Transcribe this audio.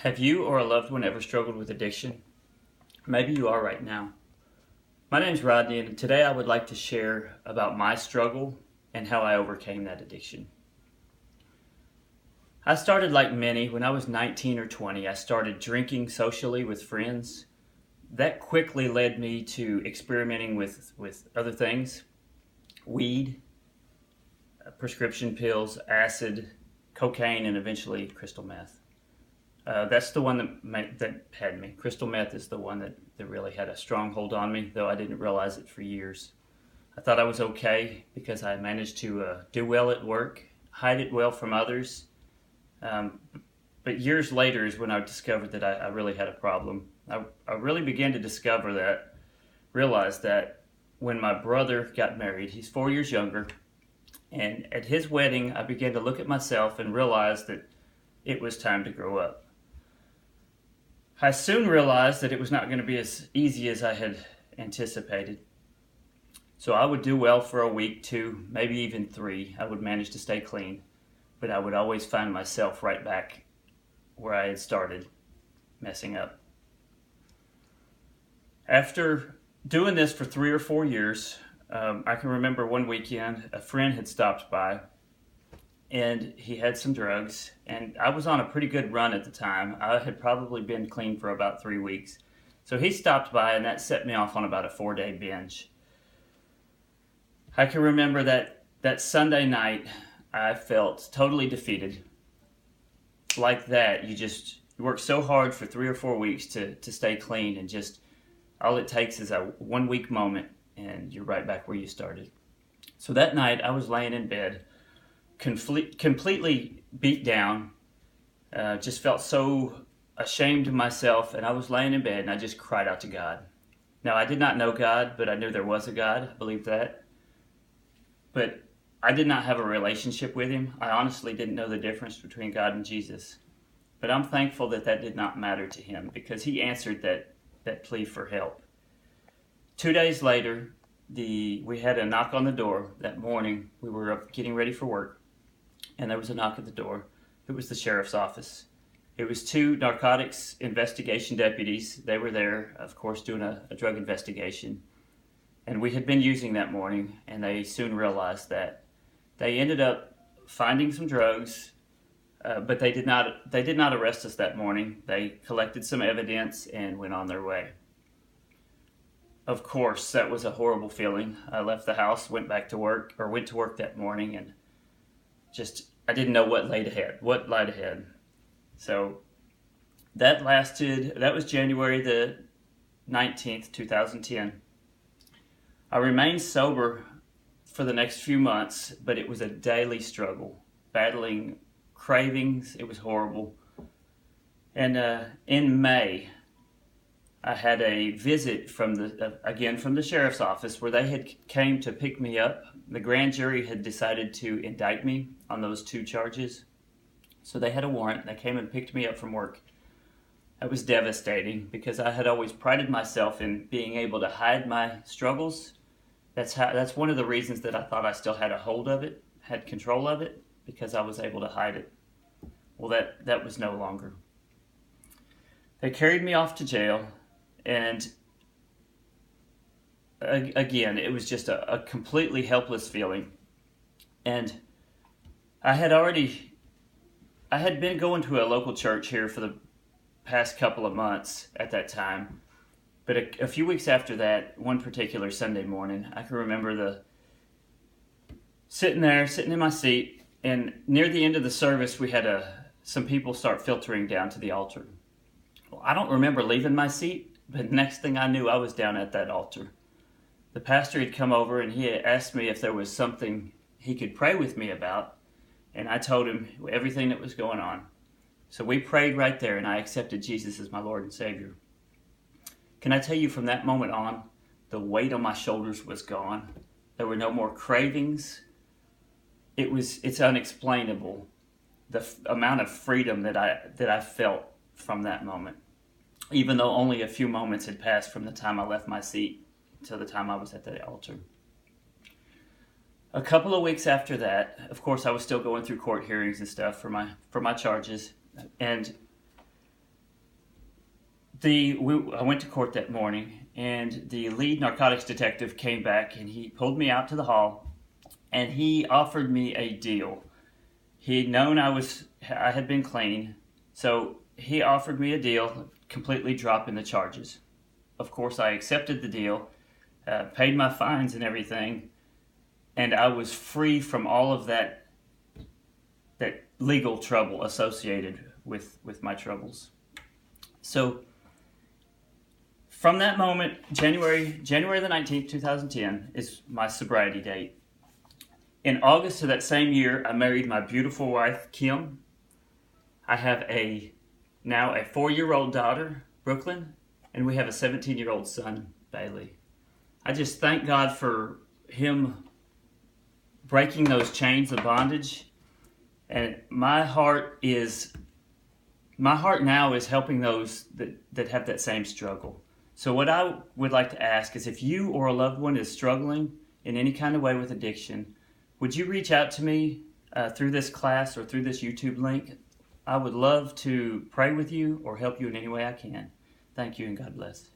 Have you or a loved one ever struggled with addiction? Maybe you are right now. My name's Rodney, and today I would like to share about my struggle and how I overcame that addiction. I started like many. When I was 19 or 20, I started drinking socially with friends. That quickly led me to experimenting with other things: weed, prescription pills, acid, cocaine, and eventually crystal meth. That's the one that had me. Crystal meth is the one that really had a strong hold on me, though I didn't realize it for years. I thought I was okay because I managed to do well at work, hide it well from others. Um, but years later is when I discovered that I really had a problem. I really began to realize that when my brother got married, he's 4 years younger, and at his wedding, I began to look at myself and realize that it was time to grow up. I soon realized that it was not going to be as easy as I had anticipated. So I would do well for a week, two, maybe even three. I would manage to stay clean, but I would always find myself right back where I had started, messing up. After doing this for 3 or 4 years, I can remember one weekend a friend had stopped by and he had some drugs, and I was on a pretty good run at the time. I had probably been clean for about 3 weeks. So he stopped by, and that set me off on about a 4-day binge. I can remember that Sunday night, I felt totally defeated. Like that, you work so hard for 3 or 4 weeks to stay clean, and just all it takes is a 1 week moment, and you're right back where you started. So that night, I was laying in bed, completely beat down, just felt so ashamed of myself, and I was laying in bed and I just cried out to God. Now, I did not know God, but I knew there was a God. I believed that. But I did not have a relationship with him. I honestly didn't know the difference between God and Jesus. But I'm thankful that did not matter to him, because he answered that plea for help. 2 days later, we had a knock on the door that morning. We were up getting ready for work, and there was a knock at the door. It was the sheriff's office. It was two narcotics investigation deputies. They were there, of course, doing a drug investigation. And we had been using that morning, and they soon realized that. They ended up finding some drugs, but they did not arrest us that morning. They collected some evidence and went on their way. Of course, that was a horrible feeling. I left the house, went to work that morning, and I didn't know what lied ahead. So that was January the 19th, 2010. I remained sober for the next few months, but it was a daily struggle, battling cravings. It was horrible. And in May, I had a visit from the sheriff's office, where they had came to pick me up. The grand jury had decided to indict me on those two charges. So they had a warrant. They came and picked me up from work. It was devastating, because I had always prided myself in being able to hide my struggles. That's one of the reasons that I thought I still had a hold of it, had control of it, because I was able to hide it. Well, that was no longer. They carried me off to jail. And again, it was just a completely helpless feeling. And I had been going to a local church here for the past couple of months at that time. But a few weeks after that, one particular Sunday morning, I can remember sitting in my seat, and near the end of the service, we had some people start filtering down to the altar. Well, I don't remember leaving my seat. But next thing I knew, I was down at that altar. The pastor had come over, and he had asked me if there was something he could pray with me about. And I told him everything that was going on. So we prayed right there, and I accepted Jesus as my Lord and Savior. Can I tell you, from that moment on, the weight on my shoulders was gone. There were no more cravings. It's unexplainable, the amount of freedom that I felt from that moment. Even though only a few moments had passed from the time I left my seat to the time I was at the altar. A couple of weeks after that, of course, I was still going through court hearings and stuff for my charges, and I went to court that morning, and the lead narcotics detective came back, and he pulled me out to the hall, and he offered me a deal. He'd known I had been clean, so he offered me a deal, completely dropping the charges. Of course, I accepted the deal, paid my fines and everything, and I was free from all of that legal trouble associated with my troubles. So from that moment, January the 19th, 2010 is my sobriety date. In August of that same year, I married my beautiful wife, Kim. I have now a 4-year-old daughter, Brooklyn, and we have a 17-year-old son, Bailey. I just thank God for him breaking those chains of bondage. And my heart now is helping those that have that same struggle. So what I would like to ask is, if you or a loved one is struggling in any kind of way with addiction, would you reach out to me through this class or through this YouTube link? I would love to pray with you or help you in any way I can. Thank you, and God bless.